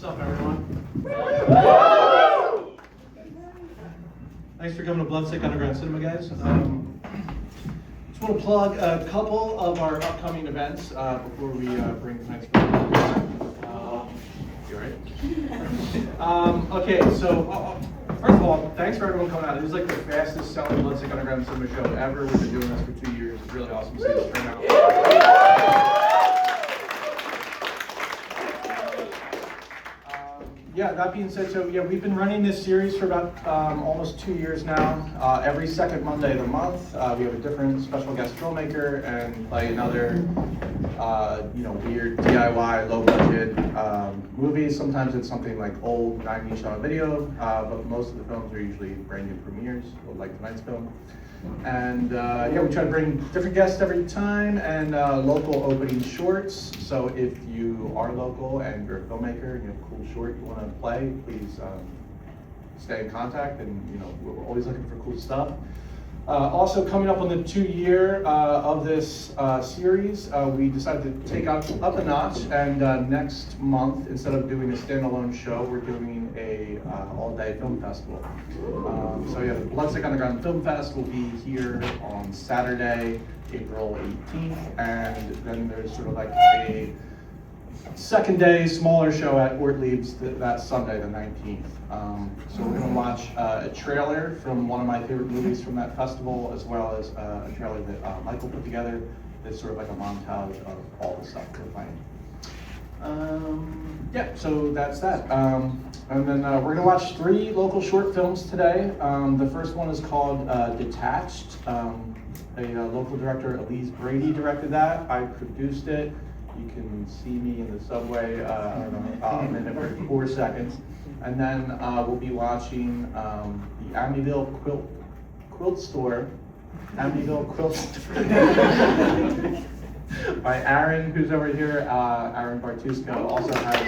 What's up, everyone? Thanks for coming to Bloodsick Underground Cinema, guys. Just want to plug a couple of our upcoming events before we bring tonight's film. You alright? Okay, so first of all, thanks for everyone coming out. This is like the fastest selling Bloodsick Underground Cinema show ever. We've been doing this for 2 years. It's really awesome to see this turn out. Yeah, that being said, so yeah, we've been running this series for about almost 2 years now. Every second Monday of the month, we have a different special guest filmmaker and play another, weird DIY, low budget movie. Sometimes it's something like old 90s shot video, but most of the films are usually brand new premieres, like tonight's film. And we try to bring different guests every time and local opening shorts. So if you are local and you're a filmmaker and you have a cool short you want to play, please stay in contact. And we're always looking for cool stuff. Also coming up on the 2 year of this series, we decided to take up a notch, and next month, instead of doing a standalone show, we're doing a all-day film festival. So yeah, the Bloodsick Underground Film Fest will be here on Saturday, April 18th, and then there's sort of like a second day smaller show at Ortlieb's that Sunday, the 19th. So we're going to watch a trailer from one of my favorite movies from that festival, as well as a trailer that Michael put together. It's sort of like a montage of all the stuff we're playing. So that's that. And then we're going to watch 3 local short films today. The first one is called Detached. A local director, Elise Brady, directed that. I produced it. You can see me in the subway in a minute or 4 seconds. And then we'll be watching the Amityville Quilt Store. Amityville Quilt Store. By Aaron, who's over here. Aaron Bartuska also has...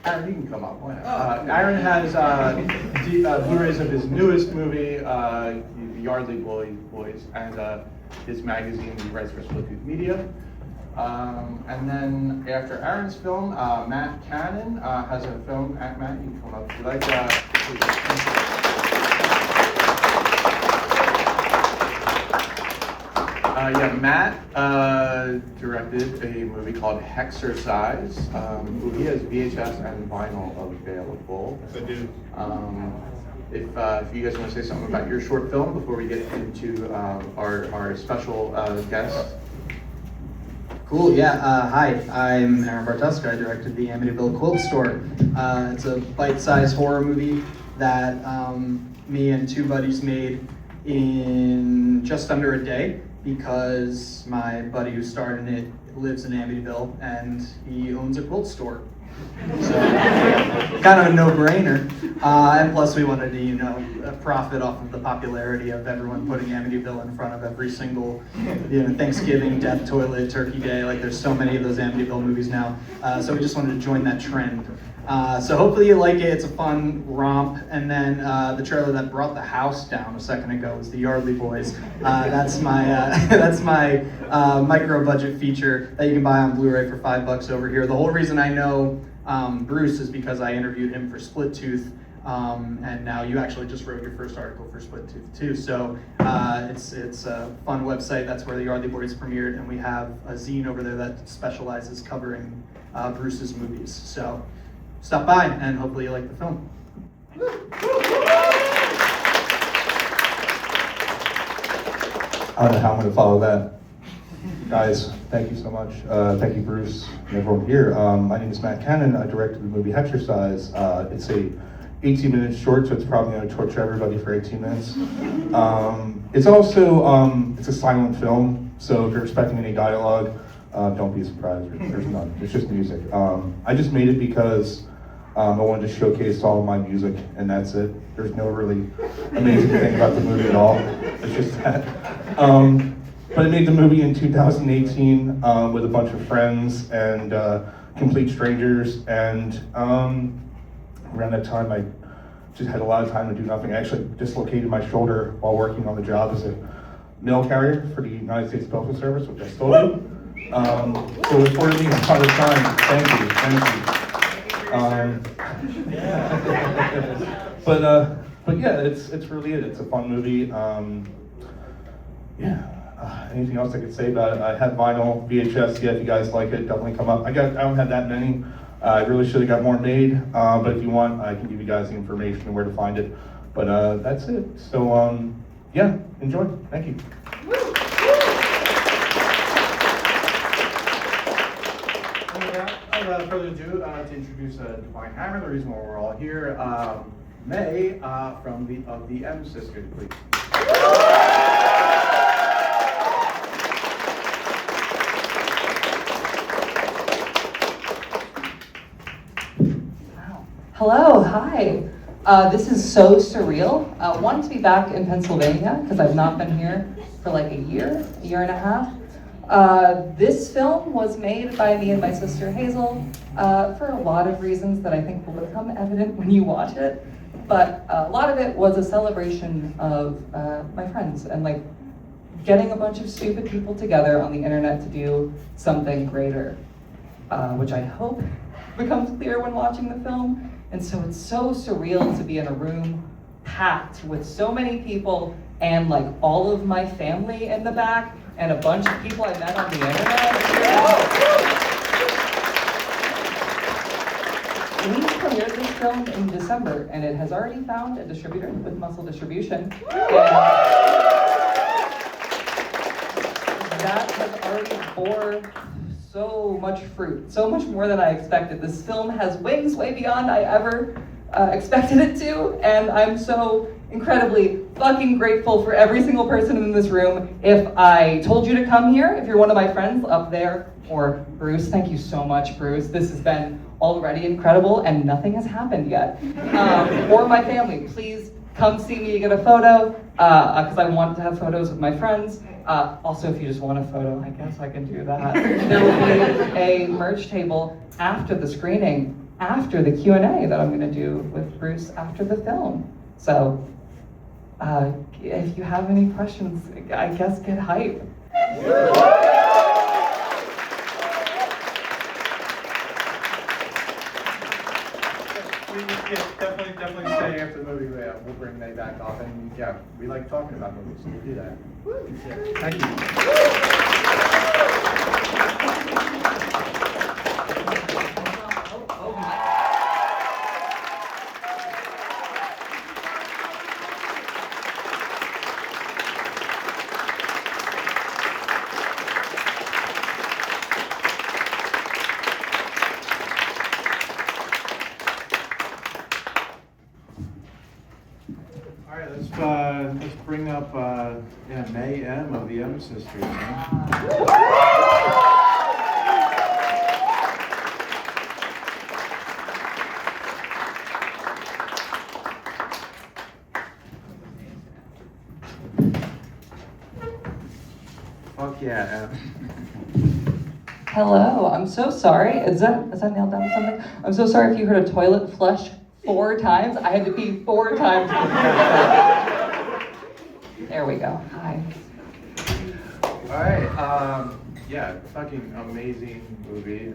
Aaron, you can come up. Aaron has Blu-rays of his newest movie, The Yardley Boys, and his magazine he writes for Split Tooth Media. And then after Aaron's film, Matt Cannon has a film. Matt, you can come up if you like. Matt directed a movie called Hexercise. He has VHS and vinyl available. I do. If you guys want to say something about your short film before we get into our special guest. Cool, yeah. Hi, I'm Aaron Bartuska. I directed the Amityville Quilt Store. It's a bite-sized horror movie that me and 2 buddies made in just under a day, because my buddy who starred in it lives in Amityville and he owns a quilt store. So kind of a no-brainer. And plus we wanted to, profit off of the popularity of everyone putting Amityville in front of every single, Thanksgiving, Death Toilet, Turkey Day. Like there's so many of those Amityville movies now. So we just wanted to join that trend. So hopefully you like it. It's a fun romp. And then the trailer that brought the house down a second ago was The Yardley Boys. That's my micro budget feature that you can buy on Blu-ray for $5 over here. The whole reason I know Bruce is because I interviewed him for Split Tooth, and now you actually just wrote your first article for Split Tooth too. So it's a fun website. That's where The Yardley Boys premiered, and we have a zine over there that specializes covering Bruce's movies. So stop by, and hopefully you like the film. I don't know how I'm going to follow that. Guys, thank you so much. Thank you, Bruce, and everyone here. My name is Matt Cannon. I directed the movie Hexercise. It's a 18-minute short, so it's probably going to torture everybody for 18 minutes. It's also, it's a silent film, so if you're expecting any dialogue, don't be surprised. There's none. It's just music. I just made it because I wanted to showcase all of my music, and that's it. There's no really amazing thing about the movie at all. It's just that. But I made the movie in 2018 with a bunch of friends and complete strangers, and around that time I just had a lot of time to do nothing. I actually dislocated my shoulder while working on the job as a mail carrier for the United States Postal Service, which I still do. So it's worth me a lot of time. Thank you. But yeah, it's really it. It's a fun movie. Anything else I could say about it? I have vinyl, VHS. Yeah, if you guys like it, definitely come up. I don't have that many. I really should have got more made. But if you want, I can give you guys the information and where to find it. But that's it. So yeah, enjoy. Thank you. Without further ado, to introduce Divine Hammer, the reason why we're all here, May from the M Sisters, please. Hello, hi. This is so surreal. One, to be back in Pennsylvania, because I've not been here for like a year and a half. This film was made by me and my sister Hazel for a lot of reasons that I think will become evident when you watch it. But a lot of it was a celebration of my friends and like getting a bunch of stupid people together on the internet to do something greater, which I hope becomes clear when watching the film. And so it's so surreal to be in a room packed with so many people and like all of my family in the back and a bunch of people I met on the internet. We premiered this film in December and it has already found a distributor with Muscle Distribution. And that has already bore so much fruit, so much more than I expected. This film has wings way beyond I ever expected it to, and I'm so incredibly fucking grateful for every single person in this room. If I told you to come here, if you're one of my friends up there, or Bruce, thank you so much, Bruce. This has been already incredible, and nothing has happened yet. Or my family, please come see me, get a photo, because I want to have photos with my friends. Also, if you just want a photo, I guess I can do that. There will be a merch table after the screening, after the Q&A that I'm going to do with Bruce after the film. So, if you have any questions, I guess get hype. Yeah, definitely stay after the movie. We'll bring May back off, and yeah, we like talking about movies, so we'll do that. Yeah. Thank you. All right, let's bring up May M of the M Sisters. Fuck yeah, M. Hello, I'm so sorry. Is that nailed down to something? I'm so sorry if you heard a toilet flush 4 times. I had to pee 4 times. There we go. Hi. All right, yeah, fucking amazing movie.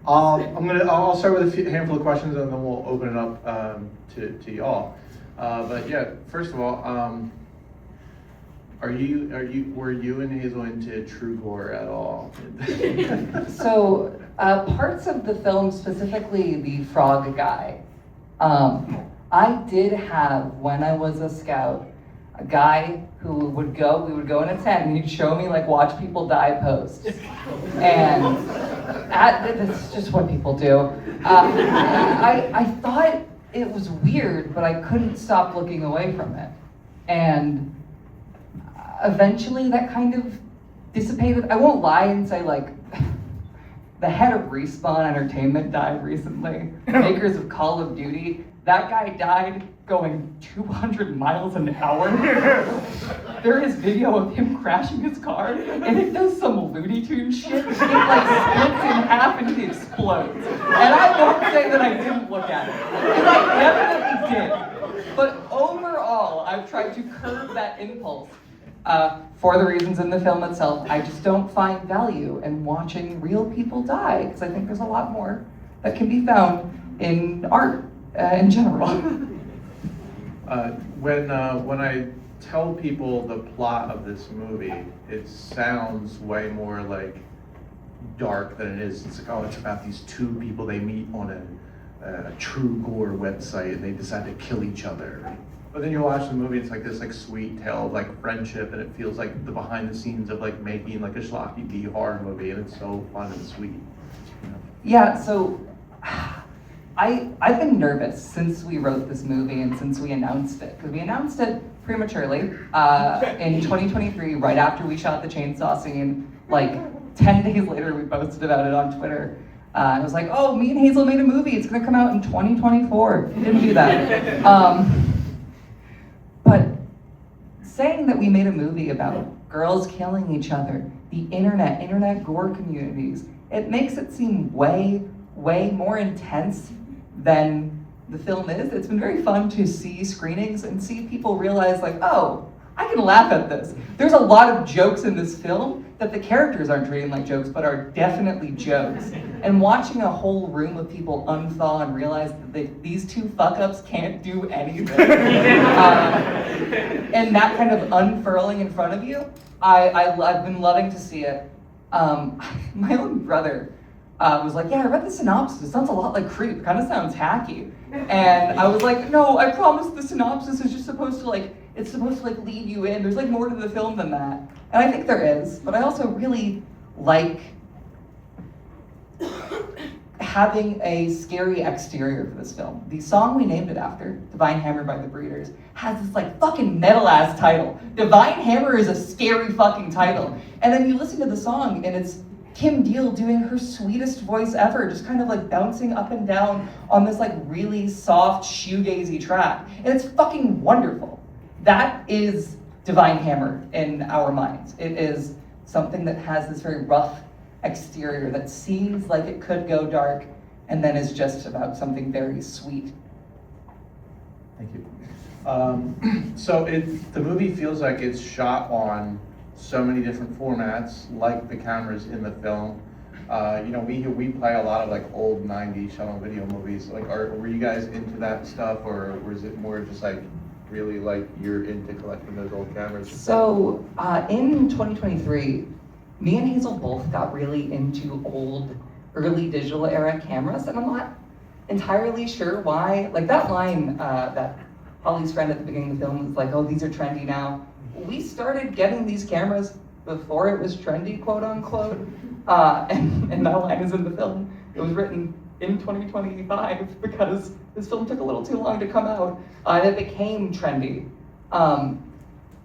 I'll start with a handful of questions and then we'll open it up to y'all. But yeah, first of all, were you and Hazel into true gore at all? So parts of the film, specifically the frog guy, I did have, when I was a scout, a guy who we would go in a tent and he'd show me like watch people die posts. And that's just what people do. I thought it was weird, but I couldn't stop looking away from it. And eventually that kind of dissipated. I won't lie and say like, the head of Respawn Entertainment died recently. Makers of Call of Duty. That guy died going 200 miles an hour. There is video of him crashing his car, and it does some Looney Tunes shit. It like splits in half and he explodes. And I won't say that I didn't look at it, because I definitely did. But overall, I've tried to curb that impulse. for the reasons in the film itself. I just don't find value in watching real people die, because I think there's a lot more that can be found in art in general. When I tell people the plot of this movie, it sounds way more like dark than it is. It's like, oh, it's about these two people they meet on a true gore website and they decide to kill each other. But then you watch the movie, it's like this like sweet tale of like friendship, and it feels like the behind the scenes of like making like a schlocky B horror movie, and it's so fun and sweet. You know? Yeah, so I've been nervous since we wrote this movie and since we announced it, because we announced it prematurely in 2023, right after we shot the chainsaw scene. Like 10 days later, we posted about it on Twitter. And it was like, oh, me and Hazel made a movie. It's gonna come out in 2024. We didn't do that. But saying that we made a movie about girls killing each other, the internet gore communities, it makes it seem way more intense than the film is. It's been very fun to see screenings and see people realize like, oh, I can laugh at this. There's a lot of jokes in this film that the characters aren't treating like jokes, but are definitely jokes. And watching a whole room of people unthaw and realize that these two fuck-ups can't do anything, and that kind of unfurling in front of you, I've been loving to see it. My own brother was like, yeah, I read the synopsis. It sounds a lot like Creep. It kind of sounds hacky. And I was like, no, I promise the synopsis is just supposed to like, it's supposed to like lead you in. There's like more to the film than that. And I think there is, but I also really like having a scary exterior for this film. The song we named it after, Divine Hammer by the Breeders, has this like fucking metal ass title. Divine Hammer is a scary fucking title. And then you listen to the song and it's Kim Deal doing her sweetest voice ever, just kind of like bouncing up and down on this like really soft shoegazy track. And it's fucking wonderful. That is Divine Hammer in our minds. It is something that has this very rough exterior that seems like it could go dark and then is just about something very sweet. Thank you. So the movie feels like it's shot on so many different formats, like the cameras in the film. You know, we play a lot of like old '90s shot on video movies. Like, were you guys into that stuff, or was it more just like really like you're into collecting those old cameras? So in 2023, me and Hazel both got really into old, early digital era cameras, and I'm not entirely sure why. Like that line that Holly's friend at the beginning of the film was like, oh, these are trendy now. We started getting these cameras before it was trendy, quote unquote, and that line is in the film. It was written in 2025 because this film took a little too long to come out, and it became trendy.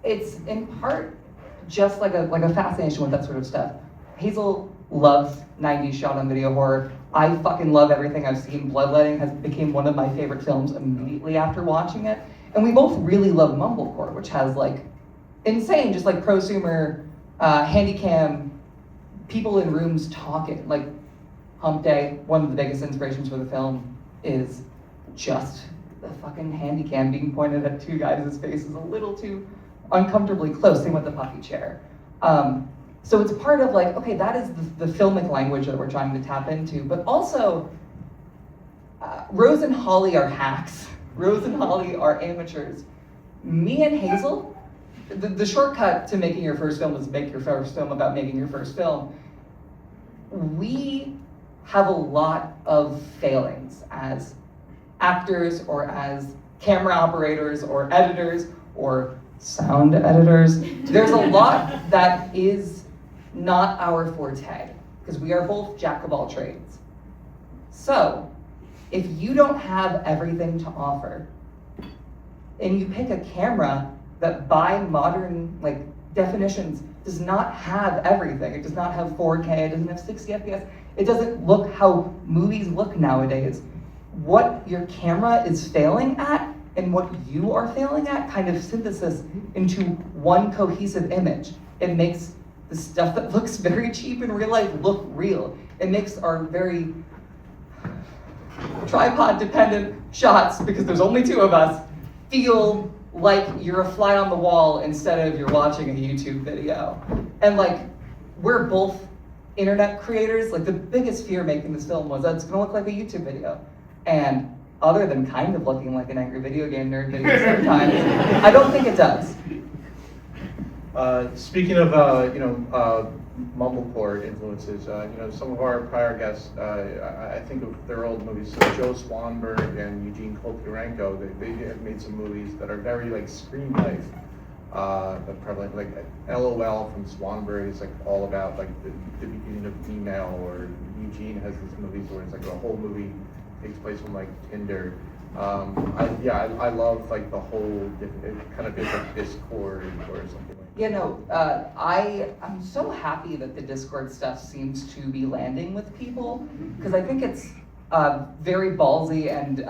It's in part just like a fascination with that sort of stuff. Hazel loves 90s shot on video horror. I fucking love everything I've seen. Bloodletting became one of my favorite films immediately after watching it. And we both really love mumblecore, which has like insane, just like prosumer, handycam, people in rooms talking. Like Hump Day, one of the biggest inspirations for the film is just the fucking handycam being pointed at two guys' faces a little too uncomfortably close, same with the puffy chair. So it's part of like, okay, that is the filmic language that we're trying to tap into, but also Rose and Holly are hacks. Rose and Holly are amateurs. Me and Hazel, the shortcut to making your first film is make your first film about making your first film. We have a lot of failings as actors or as camera operators or editors or sound editors. There's a lot that is not our forte because we are both jack of all trades. So if you don't have everything to offer and you pick a camera that by modern like definitions does not have everything, it does not have 4K, it doesn't have 60 FPS, it doesn't look how movies look nowadays, what your camera is failing at and what you are failing at kind of synthesis into one cohesive image. It makes the stuff that looks very cheap in real life look real. It makes our very tripod dependent shots, because there's only two of us, feel like you're a fly on the wall instead of you're watching a YouTube video. And like, we're both internet creators. Like the biggest fear making this film was that it's gonna look like a YouTube video. And other than kind of looking like an angry video game nerd video sometimes, I don't think it does. Speaking of, mumblecore influences, some of our prior guests, I think of their old movies. So Joe Swanberg and Eugene Kolturenko, they have made some movies that are very like Screen Life, prevalent. Like LOL from Swanberg is like all about like the beginning of email, or Eugene has these movies where it's like a whole movie takes place on like Tinder. I love like the whole kind of like Discord or something like that. You know, I'm so happy that the Discord stuff seems to be landing with people, because I think it's very ballsy and,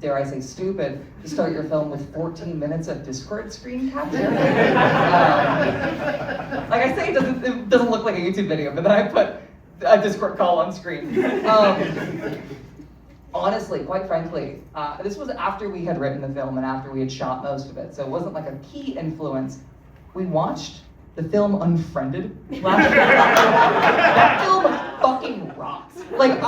dare I say, stupid to start your film with 14 minutes of Discord screen capture. Like I say, it doesn't look like a YouTube video, but then I put a Discord call on screen. Honestly, quite frankly, this was after we had written the film and after we had shot most of it, so it wasn't like a key influence. We watched the film Unfriended last year. That film fucking rocks. Like,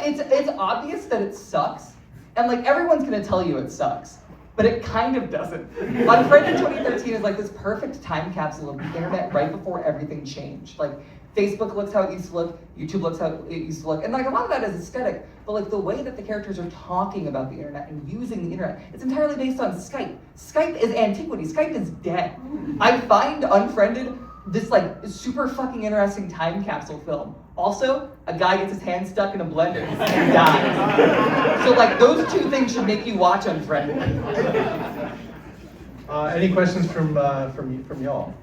it's obvious that it sucks, and like everyone's gonna tell you it sucks, but it kind of doesn't. Unfriended 2013 is like this perfect time capsule of the internet right before everything changed. Like, Facebook looks how it used to look, YouTube looks how it used to look, and like a lot of that is aesthetic, but like the way that the characters are talking about the internet and using the internet, it's entirely based on Skype. Skype is antiquity, Skype is dead. I find Unfriended this like super fucking interesting time capsule film. Also, a guy gets his hand stuck in a blender and dies. So like those two things should make you watch Unfriended. Any questions from y'all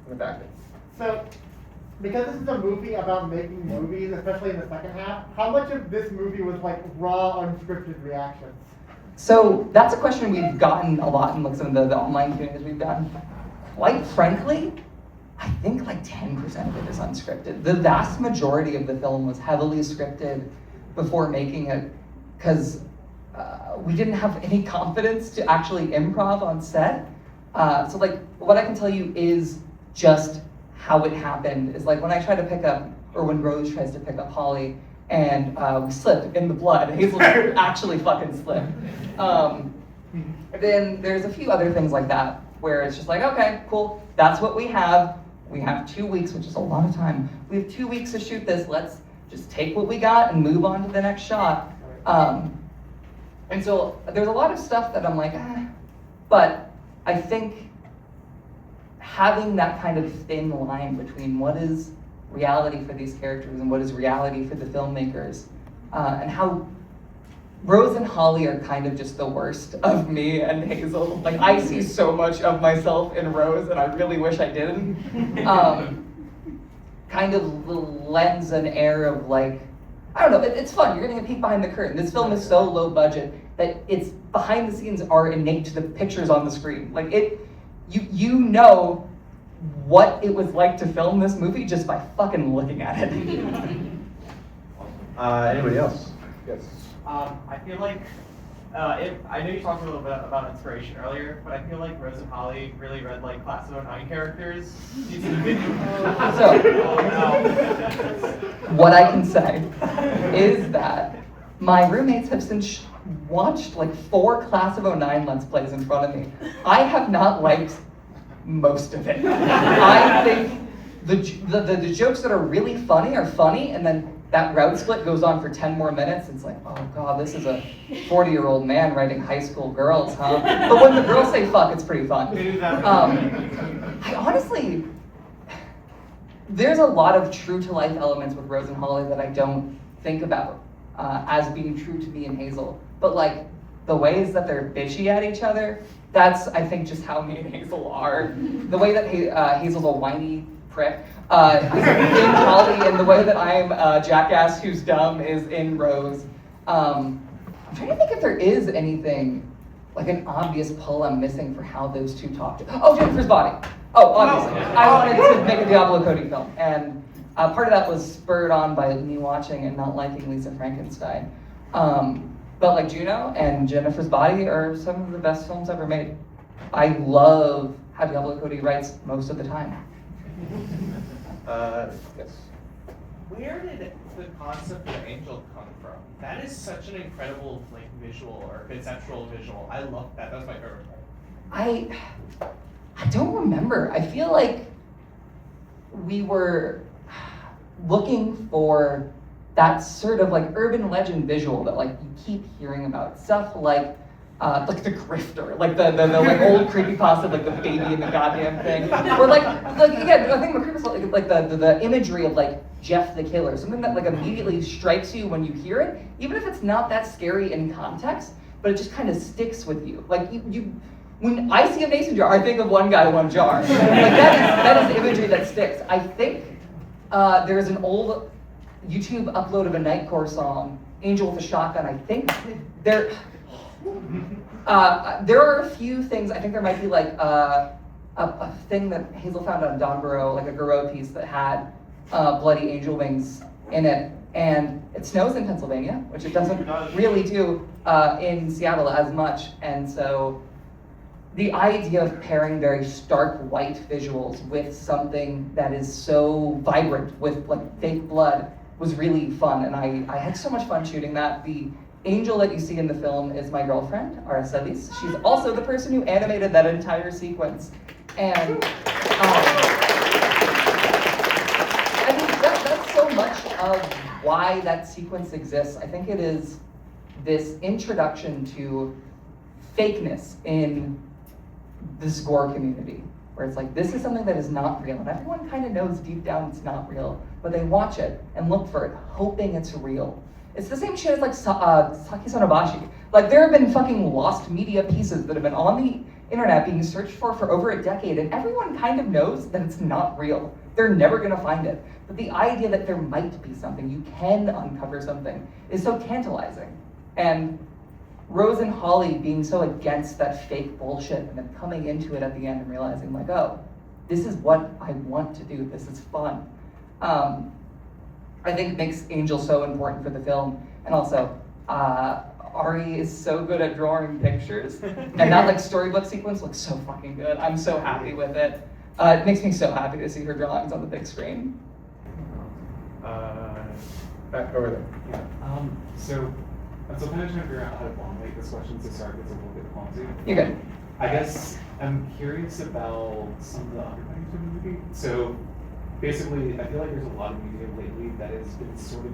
in the back? So, because this is a movie about making movies, especially in the second half, how much of this movie was like raw, unscripted reactions? So that's a question we've gotten a lot in like some of the online communities we've done. Quite frankly, I think like 10% of it is unscripted. The vast majority of the film was heavily scripted before making it, because we didn't have any confidence to actually improv on set. So like what I can tell you is just how it happened is like when I try to pick up, or when Rose tries to pick up Holly, and we slip in the blood. Hazel actually fucking slipped. Then there's a few other things like that where it's just like, okay, cool, that's what we have. We have 2 weeks, which is a lot of time. We have 2 weeks to shoot this. Let's just take what we got and move on to the next shot. And so there's a lot of stuff that I'm like, but I think having that kind of thin line between what is reality for these characters and what is reality for the filmmakers, and how Rose and Holly are kind of just the worst of me and Hazel. Like, I see so much of myself in Rose, and I really wish I didn't. Kind of lends an air of like, I don't know, it's fun. You're getting a peek behind the curtain. This film is so low budget that its behind the scenes are innate to the pictures on the screen. Like you know what it was like to film this movie just by fucking looking at it. Anybody else? Yes. I feel like, I know you talked a little bit about inspiration earlier, but I feel like Rose and Holly really read like Class of '09 characters. Due to the video. So, what I can say is that my roommates have since watched like 4 Class of '09 Let's Plays in front of me. I have not liked most of it. I think the jokes that are really funny are funny, and then that route split goes on for 10 more minutes. It's like, oh god, this is a 40-year-old man writing high school girls, huh? But when the girls say fuck, it's pretty fun. I honestly, there's a lot of true-to-life elements with Rose and Holly that I don't think about as being true to me and Hazel. But like, the ways that they're bitchy at each other, that's, I think, just how me and Hazel are. The way that Hazel's a whiny prick is in Holly, and the way that I'm a jackass who's dumb is in Rose. I'm trying to think if there is anything, like an obvious pull I'm missing for how those two talk to. Oh, Jennifer's Body. Oh, obviously. I wanted to make a Diablo Cody film, and part of that was spurred on by me watching and not liking Lisa Frankenstein. But like Juno and Jennifer's Body are some of the best films ever made. I love how Diablo Cody writes most of the time. Yes. Where did the concept of Angel come from? That is such an incredible like visual or conceptual visual. I love that. That was my favorite part. I don't remember. I feel like we were looking for that sort of like urban legend visual that like you keep hearing about. Stuff like the grifter, like the like old creepypasta, like the baby in the goddamn thing, or like again, I think McCreepypasta, like the imagery of like Jeff the Killer, something that like immediately strikes you when you hear it, even if it's not that scary in context, but it just kind of sticks with you. Like you when I see a mason jar, I think of one guy, one jar. Like that is imagery that sticks. I think there's an old YouTube upload of a Nightcore song, Angel with a Shotgun. I think there are a few things. I think there might be like a thing that Hazel found on Don Burrow, like a Garot piece that had bloody angel wings in it. And it snows in Pennsylvania, which it doesn't really do in Seattle as much. And so the idea of pairing very stark white visuals with something that is so vibrant with like fake blood was really fun, and I had so much fun shooting that. The angel that you see in the film is my girlfriend, Aracelis. She's also the person who animated that entire sequence. And I mean, that's so much of why that sequence exists. I think it is this introduction to fakeness in this gore community, where it's like, this is something that is not real, and everyone kind of knows deep down it's not real, but they watch it and look for it, hoping it's real. It's the same shit as like Saki Sonobashi. Like, there have been fucking lost media pieces that have been on the internet being searched for over a decade, and everyone kind of knows that it's not real. They're never gonna find it. But the idea that there might be something, you can uncover something, is so tantalizing. And Rose and Holly being so against that fake bullshit and then coming into it at the end and realizing like, oh, this is what I want to do, this is fun. I think makes Angel so important for the film. And also, Ari is so good at drawing pictures. And that like storybook sequence looks so fucking good. I'm so happy with it. It makes me so happy to see her drawings on the big screen. Back over there. Yeah. So I'm still kind of trying to figure out how to formulate this question, so sorry if it's a little bit clumsy. You're good. I guess I'm curious about some of the underpinnings of the movie. So basically, I feel like there's a lot of media lately that has been sort of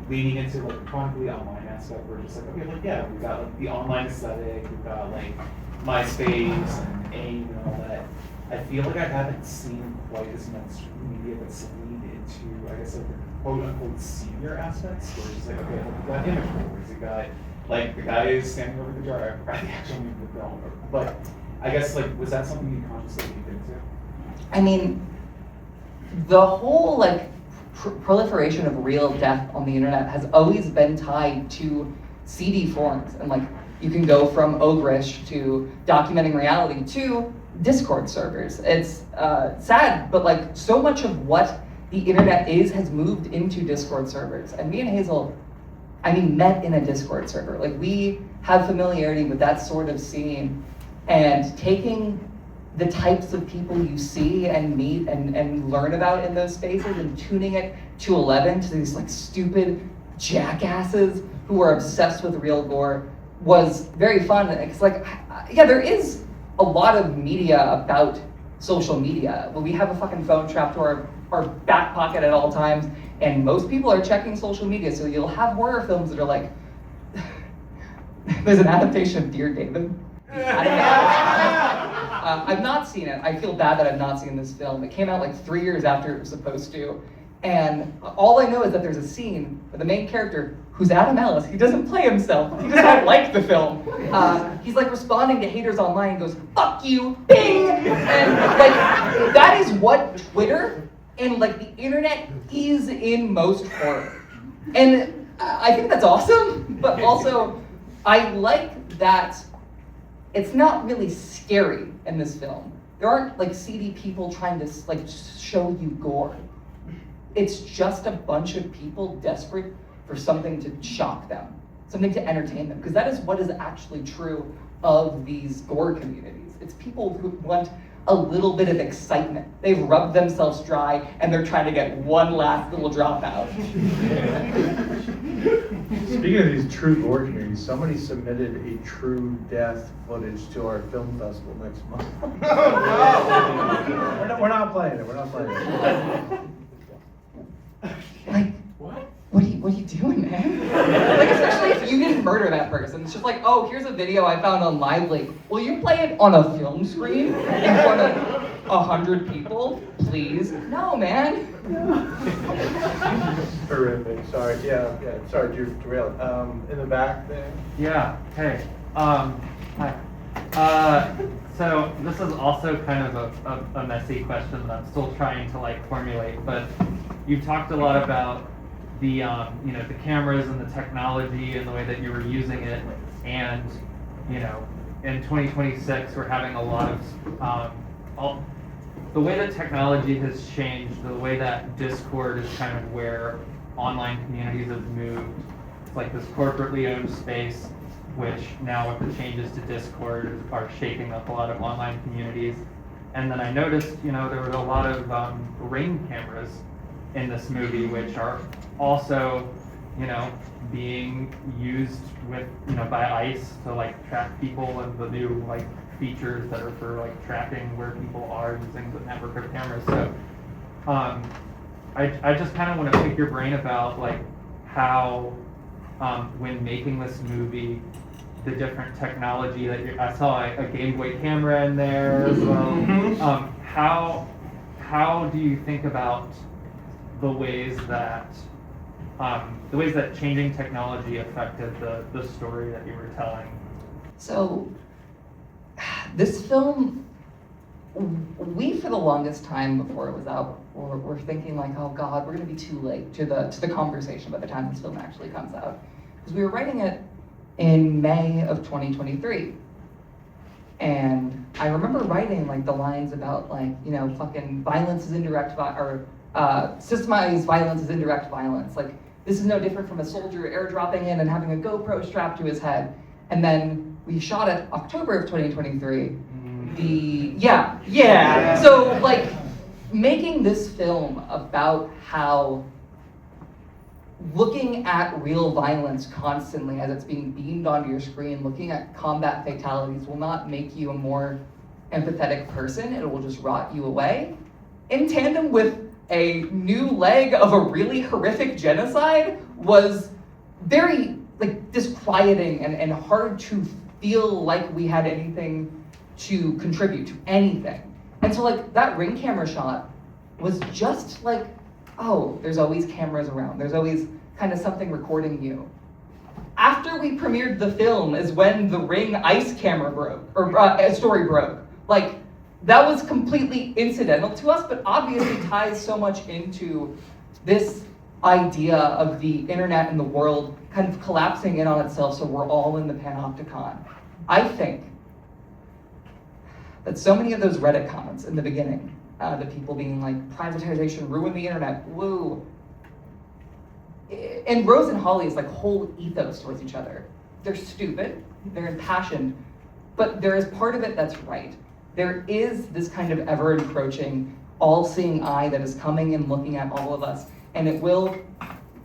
leaning into like the chronically online aspect. We're just like, okay, like yeah, we've got like the online aesthetic, we've got like MySpace and AIM and all that. I feel like I haven't seen quite as much media that's leaned into, I guess, like the quote-unquote senior aspects, where it's like, okay, well, we've got image rollers, you got, like, the guy is standing over the jar, I forgot the actual name of the film, but I guess, like, was that something you consciously leaned into? I mean, the whole, like, proliferation of real death on the internet has always been tied to CD forums, and, like, you can go from Ogrish to documenting reality to Discord servers. It's sad, but, like, so much of what the internet has moved into Discord servers. And me and Hazel, met in a Discord server. Like, we have familiarity with that sort of scene, and taking the types of people you see and meet and learn about in those spaces and tuning it to 11 to these like stupid jackasses who are obsessed with real gore was very fun. It's like, yeah, there is a lot of media about social media, but we have a fucking phone strapped to our back pocket at all times, and most people are checking social media, so you'll have horror films that are like, there's an adaptation of Dear David. I've not seen it. I feel bad that I've not seen this film. It came out like 3 years after it was supposed to, and all I know is that there's a scene where the main character, who's Adam Ellis, he doesn't play himself, he does not like the film. He's like responding to haters online and goes, "Fuck you, bing!" And like, that is what Twitter and like the internet is in most horror. And I think that's awesome, but also I like that it's not really scary in this film. There aren't like seedy people trying to like show you gore. It's just a bunch of people desperate for something to shock them, something to entertain them, because that is what is actually true of these gore communities. It's people who want a little bit of excitement. They've rubbed themselves dry and they're trying to get one last little drop out. Speaking of these true gore communities, somebody submitted a true death footage to our film festival next month. We're not playing it. We're not playing it. Like, what are you doing, man? Like, especially if you didn't murder that person. It's just like, oh, here's a video I found on Lively. Will you play it on a film screen in front of 100 people, please? No, man. Horrific. Sorry. Yeah. Sorry, Drew, derailed. In the back there. Yeah, hey, hi. So this is also kind of a messy question that I'm still trying to like formulate, but you've talked a lot about the, you know, the cameras and the technology and the way that you were using it, and, you know, in 2026 we're having a lot of, the way that technology has changed, the way that Discord is kind of where online communities have moved. It's like this corporately owned space, which now with the changes to Discord are shaking up a lot of online communities. And then I noticed, you know, there was a lot of Ring cameras in this movie, which are also, you know, being used with, you know, by ICE to like track people, and the new like features that are for like tracking where people are using the network of cameras. So I just kind of want to pick your brain about like how when making this movie, the different technology that I saw a Game Boy camera in there as well. How do you think about the ways that changing technology affected the story that you were telling? So, this film, we for the longest time before it was out, were thinking like, oh God, we're gonna be too late to the conversation by the time this film actually comes out. Because we were writing it in May of 2023. And I remember writing like the lines about like, you know, fucking violence is indirect, systemized violence is indirect violence. Like, this is no different from a soldier airdropping in and having a GoPro strapped to his head. And then we shot it October of 2023. So like, making this film about how looking at real violence constantly as it's being beamed onto your screen, looking at combat fatalities will not make you a more empathetic person. It will just rot you away. In tandem with a new leg of a really horrific genocide was very like disquieting and hard to feel like we had anything to contribute to anything. And so like that Ring camera shot was just like, oh, there's always cameras around. There's always kind of something recording you. After we premiered the film is when the Ring ICE camera broke, or story broke. Like, that was completely incidental to us, but obviously ties so much into this idea of the internet and the world kind of collapsing in on itself, so we're all in the panopticon. I think that so many of those Reddit comments in the beginning, the people being like, privatization ruined the internet, woo. And Rose and Holly's like whole ethos towards each other. They're stupid, they're impassioned, but there is part of it that's right. There is this kind of ever encroaching, all-seeing eye that is coming and looking at all of us, and it will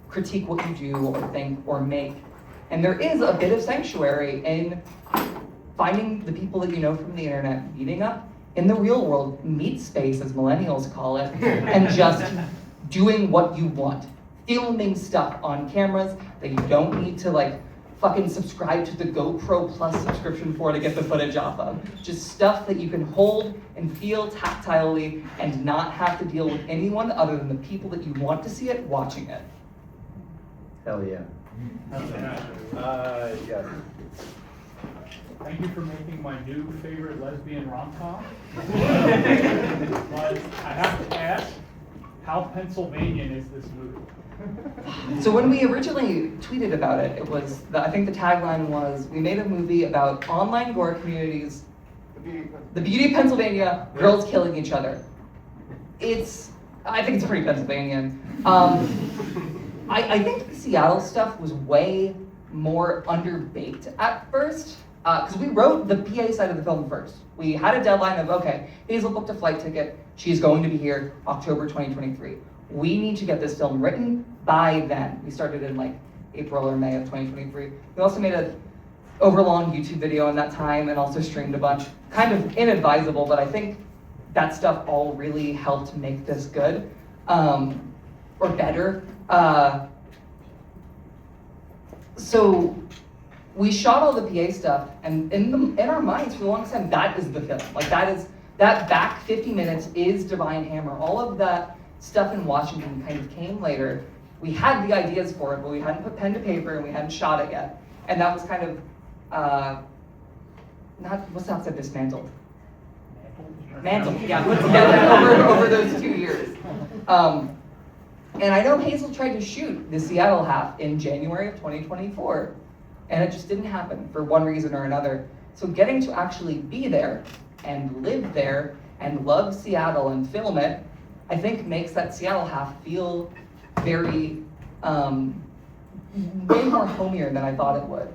critique what you do or think or make. And there is a bit of sanctuary in finding the people that you know from the internet, meeting up in the real world, meet space as millennials call it, and just doing what you want. Filming stuff on cameras that you don't need to like fucking subscribe to the GoPro Plus subscription for to get the footage off of. Just stuff that you can hold and feel tactilely and not have to deal with anyone other than the people that you want to see it watching it. Hell yeah. Yeah. Thank you for making my new favorite lesbian rom-com. But I have to ask, how Pennsylvanian is this movie? So when we originally tweeted about it, it was, I think the tagline was, we made a movie about online gore communities, the beauty of Pennsylvania, girls killing each other. I think it's pretty Pennsylvanian. I think the Seattle stuff was way more underbaked at first. because we wrote the PA side of the film first. We had a deadline of, okay, Hazel booked a flight ticket. She's going to be here October 2023. We need to get this film written by then. We started in like April or May of 2023. We also made a overlong YouTube video in that time and also streamed a bunch. Kind of inadvisable, but I think that stuff all really helped make this good, or better. So we shot all the PA stuff, and in our minds for the longest time, that is the film. Like that back 50 minutes is Divine Hammer. All of that stuff in Washington kind of came later. We had the ideas for it, but we hadn't put pen to paper and we hadn't shot it yet. And that was kind of, dismantled? Mantled, yeah, put together over those 2 years. And I know Hazel tried to shoot the Seattle half in January of 2024, and it just didn't happen for one reason or another. So getting to actually be there and live there and love Seattle and film it, I think makes that Seattle half feel very, way more homier than I thought it would.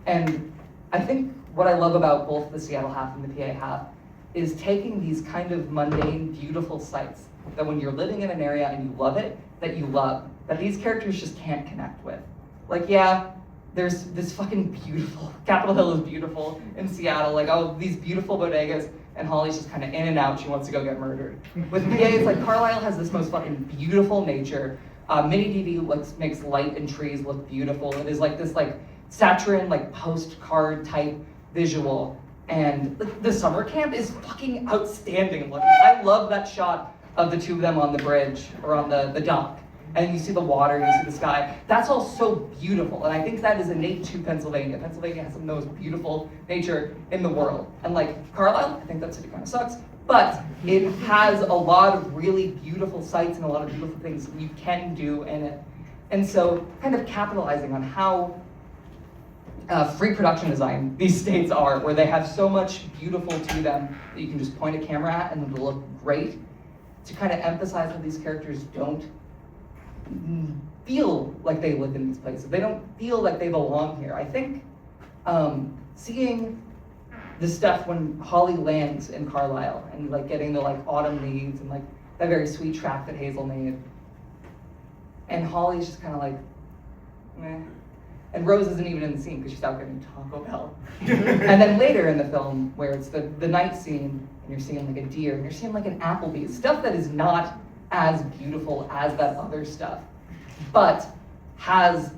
And I think what I love about both the Seattle half and the PA half is taking these kind of mundane, beautiful sites that when you're living in an area and you love it, that you love, that these characters just can't connect with. Like, yeah, there's this fucking beautiful, Capitol Hill is beautiful in Seattle, like, oh, these beautiful bodegas, and Holly's just kind of in and out, she wants to go get murdered. With PA, it's like Carlisle has this most fucking beautiful nature. Mini DV makes light and trees look beautiful. It is like this like saccharine, like postcard type visual. And the summer camp is fucking outstanding looking. I love that shot of the two of them on the bridge or on the dock. And you see the water, you see the sky. That's all so beautiful. And I think that is innate to Pennsylvania. Pennsylvania has some of the most beautiful nature in the world. And like Carlisle, I think that city kind of sucks. But it has a lot of really beautiful sights and a lot of beautiful things you can do in it. And so kind of capitalizing on how free production design these states are, where they have so much beautiful to them that you can just point a camera at and it'll look great, to kind of emphasize that these characters don't feel like they live in these places. They don't feel like they belong here. I think seeing the stuff when Holly lands in Carlisle and like getting the like autumn leaves and like that very sweet track that Hazel made, and Holly's just kind of like, meh. And Rose isn't even in the scene because she's out getting Taco Bell. And then later in the film, where it's the night scene, and you're seeing like a deer, and you're seeing like an Applebee's, stuff that is not as beautiful as that other stuff, but has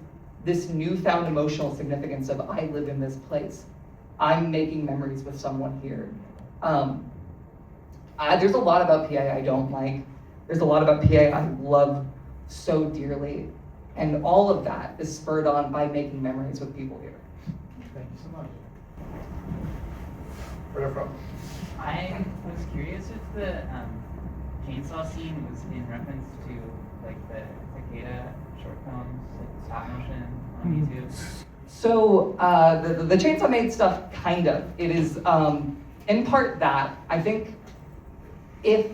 this newfound emotional significance of I live in this place. I'm making memories with someone here. There's a lot about PA I don't like. There's a lot about PA I love so dearly. And all of that is spurred on by making memories with people here. Thank you so much. Where from? I was curious if the chainsaw scene was in reference to like the Takeda short films, like stop motion on YouTube. So the Chainsaw Maid stuff, kind of. It is in part that. I think if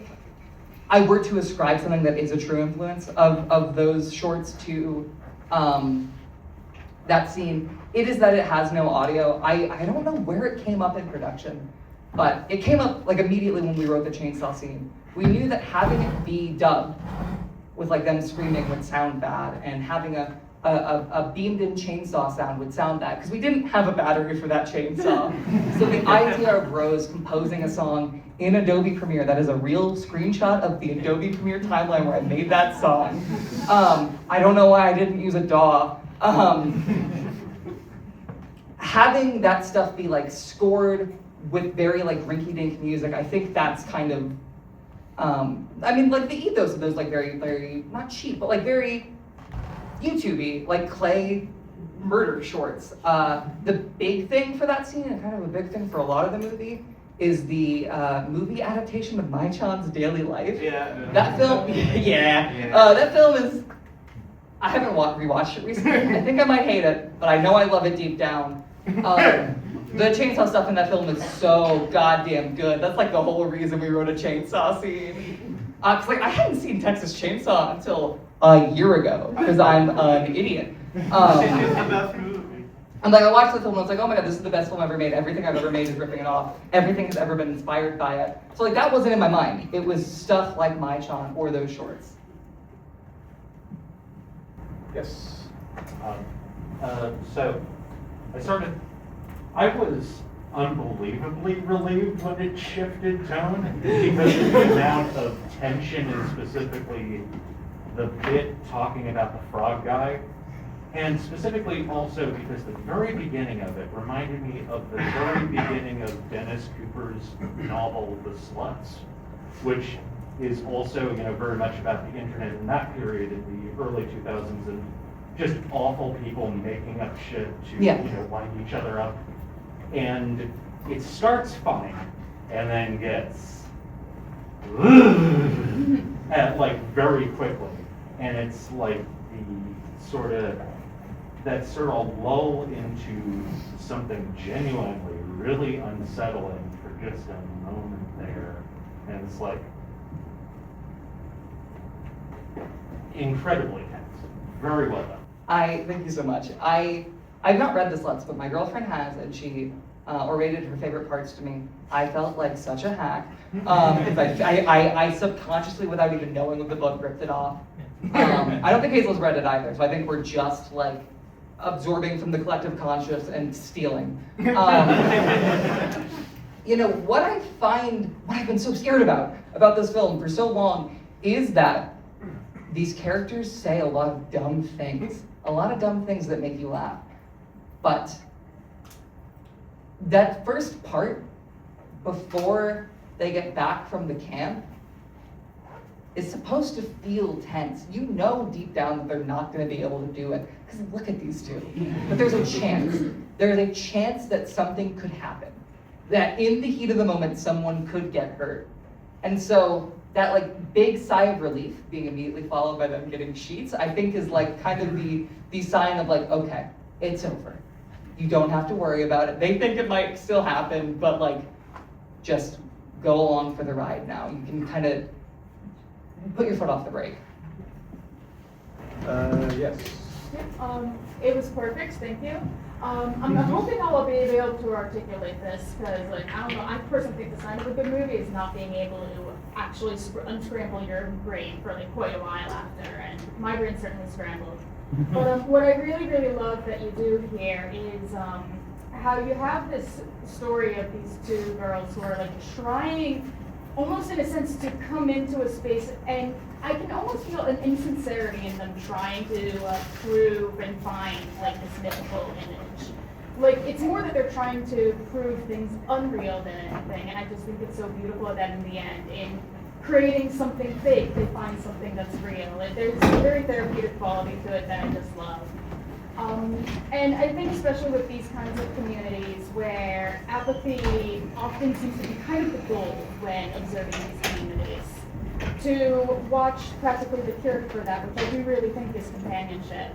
I were to ascribe something that is a true influence of those shorts to that scene, it is that it has no audio. I don't know where it came up in production, but it came up like immediately when we wrote the chainsaw scene. We knew that having it be dubbed with like them screaming would sound bad, and having a beamed-in chainsaw sound would sound bad, because we didn't have a battery for that chainsaw. So the idea of Rose composing a song in Adobe Premiere, that is a real screenshot of the Adobe Premiere timeline where I made that song. I don't know why I didn't use a DAW. Having that stuff be like scored with very like rinky-dink music, I think that's kind of, I mean, like the ethos of those like very, very, not cheap, but like very YouTube-y, like clay murder shorts. The big thing for that scene, and kind of a big thing for a lot of the movie, is the movie adaptation of Mai Chan's daily life. Yeah. That film, yeah. That film is, I haven't rewatched it recently. I think I might hate it, but I know I love it deep down. The chainsaw stuff in that film is so goddamn good. That's like the whole reason we wrote a chainsaw scene. Cause like I hadn't seen Texas Chainsaw until a year ago, because I'm an idiot. It's the best movie. And like I watched the film and I was like, oh my god, this is the best film ever made. Everything I've ever made is ripping it off. Everything has ever been inspired by it. So like that wasn't in my mind. It was stuff like Mai-chan or those shorts. Yes. So I was unbelievably relieved when it shifted tone because of the amount of tension and specifically the bit talking about the frog guy. And specifically also because the very beginning of it reminded me of the very beginning of Dennis Cooper's novel, The Sluts, which is also, very much about the internet in that period in the early 2000s and just awful people making up shit to, wind each other up. And it starts fine and then gets very quickly. And it's like that sort of lull into something genuinely really unsettling for just a moment there. And it's like incredibly tense. Very well done. Thank you so much. I've not read The Sluts, but my girlfriend has, and she orated her favorite parts to me. I felt like such a hack. I subconsciously, without even knowing of the book, ripped it off. I don't think Hazel's read it either, so I think we're just like absorbing from the collective conscious and stealing. What I find, what I've been so scared about this film for so long, is that these characters say a lot of dumb things. A lot of dumb things that make you laugh. But that first part, before they get back from the camp, is supposed to feel tense. You know deep down that they're not going to be able to do it, because look at these two. But there's a chance. There's a chance that something could happen. That in the heat of the moment, someone could get hurt. And so that big sigh of relief being immediately followed by them getting sheets, I think is kind of the sign of okay, it's over. You don't have to worry about it. They think it might still happen, but just go along for the ride now. You can kind of put your foot off the brake. Yes. It was perfect, thank you. I'm hoping I will be able to articulate this because, I don't know, I personally think the sign of a good movie is not being able to actually unscramble your brain for quite a while after, and my brain certainly scrambled. But what I really, really love that you do here is how you have this story of these two girls who are trying, almost in a sense, to come into a space, and I can almost feel an insincerity in them trying to prove and find this mythical image. It's more that they're trying to prove things unreal than anything, and I just think it's so beautiful that in the end, in creating something fake, they find something that's real. There's a very therapeutic quality to it that I just love. And I think especially with these kinds of communities where apathy often seems to be kind of the goal when observing these communities, to watch practically the cure for that, which I do really think is companionship,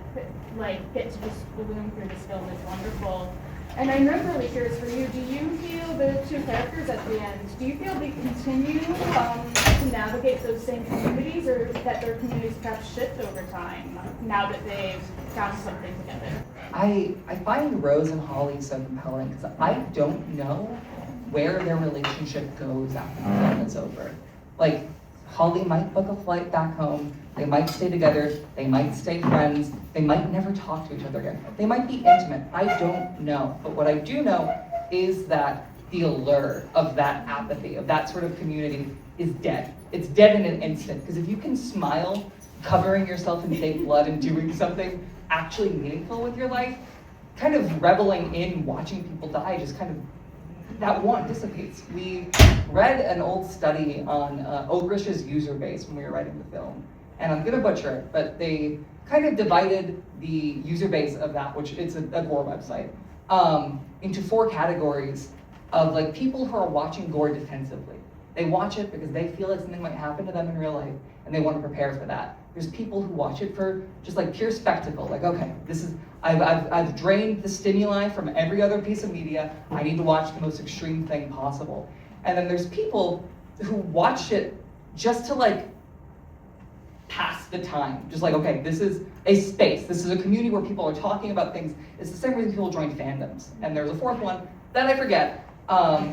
get to just bloom through this film is wonderful. And I'm really curious for you, do you feel the two characters at the end, do you feel they continue to navigate those same communities, or that their communities perhaps shift over time now that they've found something together? I find Rose and Holly so compelling because I don't know where their relationship goes after the film is over. Holly might book a flight back home, they might stay together, they might stay friends, they might never talk to each other again. They might be intimate, I don't know. But what I do know is that the allure of that apathy, of that sort of community is dead. It's dead in an instant, because if you can smile, covering yourself in fake blood and doing something actually meaningful with your life, kind of reveling in watching people die just kind of, that want dissipates. We read an old study on Ogrich's user base when we were writing the film, and I'm gonna butcher it, but they kind of divided the user base of that, which it's a gore website, into 4 categories of people who are watching gore defensively. They watch it because they feel like something might happen to them in real life, and they want to prepare for that. There's people who watch it for just pure spectacle, okay, this is, I've drained the stimuli from every other piece of media, I need to watch the most extreme thing possible. And then there's people who watch it just to pass the time. Just like, okay, this is a space. This is a community where people are talking about things. It's the same reason people join fandoms. And there's a fourth one that I forget. Oh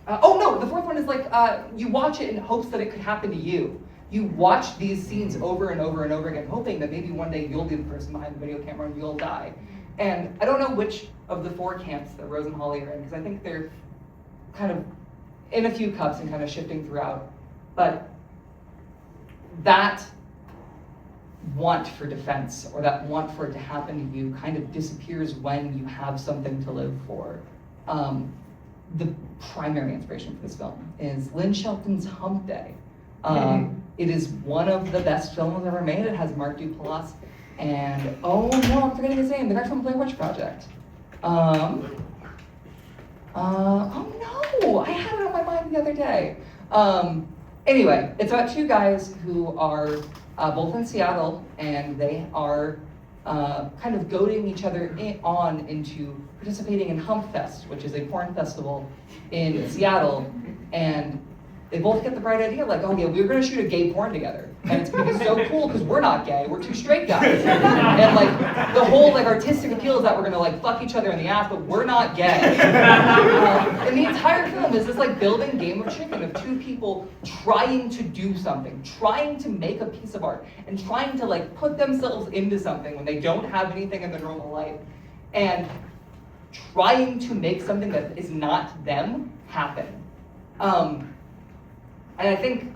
no, the fourth one is like, you watch it in hopes that it could happen to you. You watch these scenes over and over and over again, hoping that maybe one day you'll be the person behind the video camera and you'll die. And I don't know which of the four camps that Rose and Holly are in, because I think they're kind of in a few cups and kind of shifting throughout. But that want for defense, or that want for it to happen to you, kind of disappears when you have something to live for. The primary inspiration for this film is Lynn Shelton's Hump Day. It is one of the best films ever made. It has Mark Duplass and, oh no, I'm forgetting his name, the guy from Blair Witch Project. Oh no, I had it on my mind the other day. Anyway, it's about two guys who are both in Seattle, and they are kind of goading each other on into participating in Hump Fest, which is a porn festival in Seattle. And they both get the bright idea, like, oh yeah, we were gonna shoot a gay porn together. And it's gonna be so cool because we're not gay, we're two straight guys. And like the whole like artistic appeal is that we're gonna like fuck each other in the ass, but we're not gay. And the entire film is this like building game of chicken of two people trying to do something, trying to make a piece of art, and trying to like put themselves into something when they don't have anything in their normal life, and trying to make something that is not them happen. And I think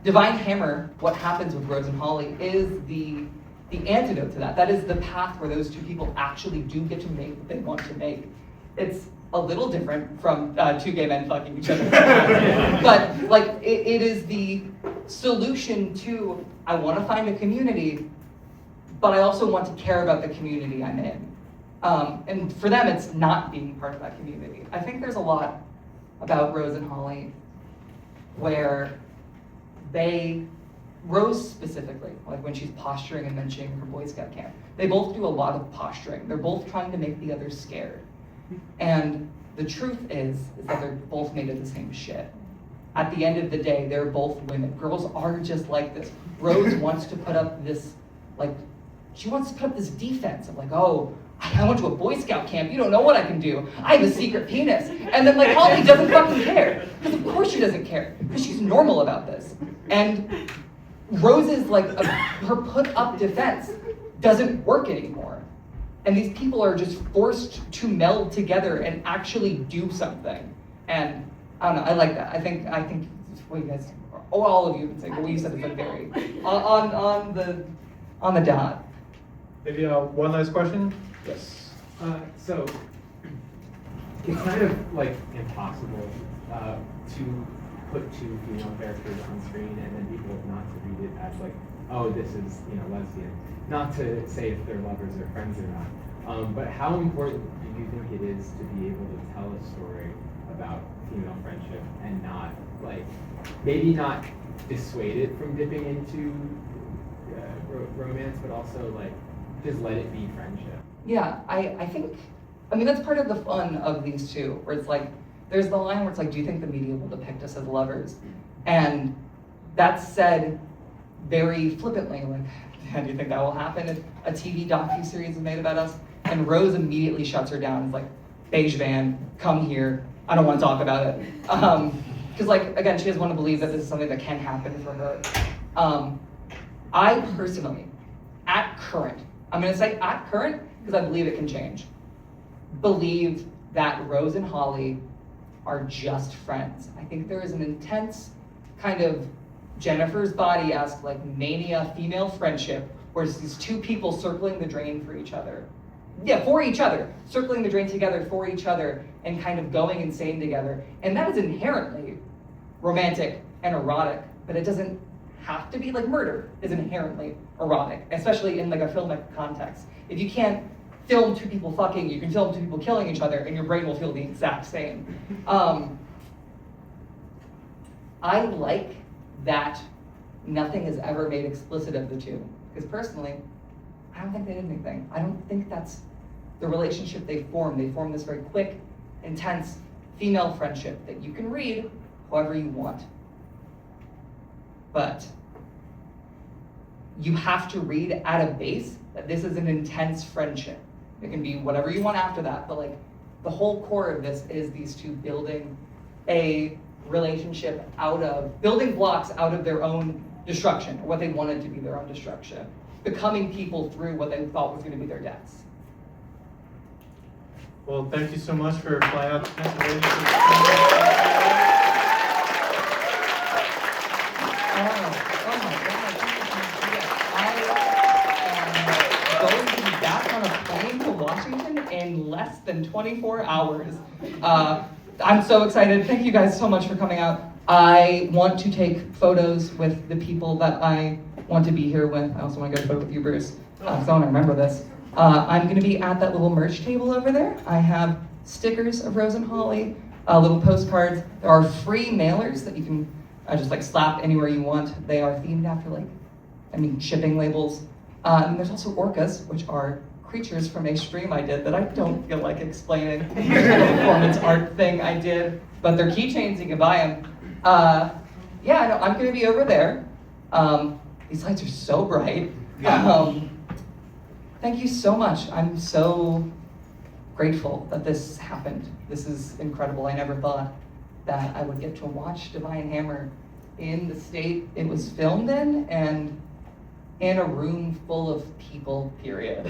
Divine Hammer, what happens with Rose and Holly, is the antidote to that. That is the path where those two people actually do get to make what they want to make. It's a little different from two gay men fucking each other. But like it is the solution to, I want to find a community, but I also want to care about the community I'm in. And for them, it's not being part of that community. I think there's a lot about Rose and Holly where Rose specifically, like when she's posturing and mentioning her Boy Scout camp, they both do a lot of posturing. They're both trying to make the other scared. And the truth is that they're both made of the same shit. At the end of the day, they're both women. Girls are just like this. Rose wants to put up this, she wants to put up this defense of like, oh, I went to a Boy Scout camp, you don't know what I can do. I have a secret penis. And then like Holly doesn't fucking care. Because of course she doesn't care. Because she's normal about this. And Rose's her put up defense doesn't work anymore. And these people are just forced to meld together and actually do something. And I don't know, I like that. I think what you guys, all of you would say, what you said is like very on the dot. Maybe one last question? Yes. So it's kind of like impossible to put two female characters on screen and then people not to read it as like, oh, this is lesbian. Not to say if they're lovers or friends or not. But how important do you think it is to be able to tell a story about female friendship and not maybe not dissuade it from dipping into romance, but also just let it be friendship? Yeah, I think, that's part of the fun of these two, where it's like, there's the line where it's like, do you think the media will depict us as lovers? And that's said very flippantly, do you think that will happen if a TV docuseries is made about us? And Rose immediately shuts her down. It's like, beige van, come here, I don't want to talk about it. Because again, she doesn't want to believe that this is something that can happen for her. I personally, at current, I'm going to say at current, because I believe it can change, believe that Rose and Holly are just friends. I think there is an intense kind of Jennifer's Body-esque mania female friendship where it's these two people circling the drain for each other. Yeah, for each other. Circling the drain together for each other and kind of going insane together. And that is inherently romantic and erotic, but it doesn't have to be. Murder is inherently erotic, especially in a filmic context. If you can't film two people fucking, you can film two people killing each other and your brain will feel the exact same. I like that nothing is ever made explicit of the two. Because personally, I don't think they did anything. I don't think that's the relationship they formed. They formed this very quick, intense female friendship that you can read however you want. But you have to read at a base that this is an intense friendship. It can be whatever you want after that, but like the whole core of this is these two building a relationship building blocks out of their own destruction, or what they wanted to be their own destruction, becoming people through what they thought was going to be their deaths. Well, thank you so much for flying out to Pennsylvania. Going to be back on a plane to Washington in less than 24 hours. I'm so excited. Thank you guys so much for coming out. I want to take photos with the people that I want to be here with. I also want to get a photo with you, Bruce, so I want to remember this. I'm going to be at that little merch table over there. I have stickers of Rose and Holly, little postcards. There are free mailers that you can just like slap anywhere you want. They are themed after shipping labels. And there's also orcas, which are creatures from a stream I did that I don't feel like explaining. It's a performance art thing I did, but they're keychains, you can buy them. Yeah, no, I'm gonna be over there. These lights are so bright. Thank you so much. I'm so grateful that this happened. This is incredible. I never thought that I would get to watch Divine Hammer in the state it was filmed in, and in a room full of people, period.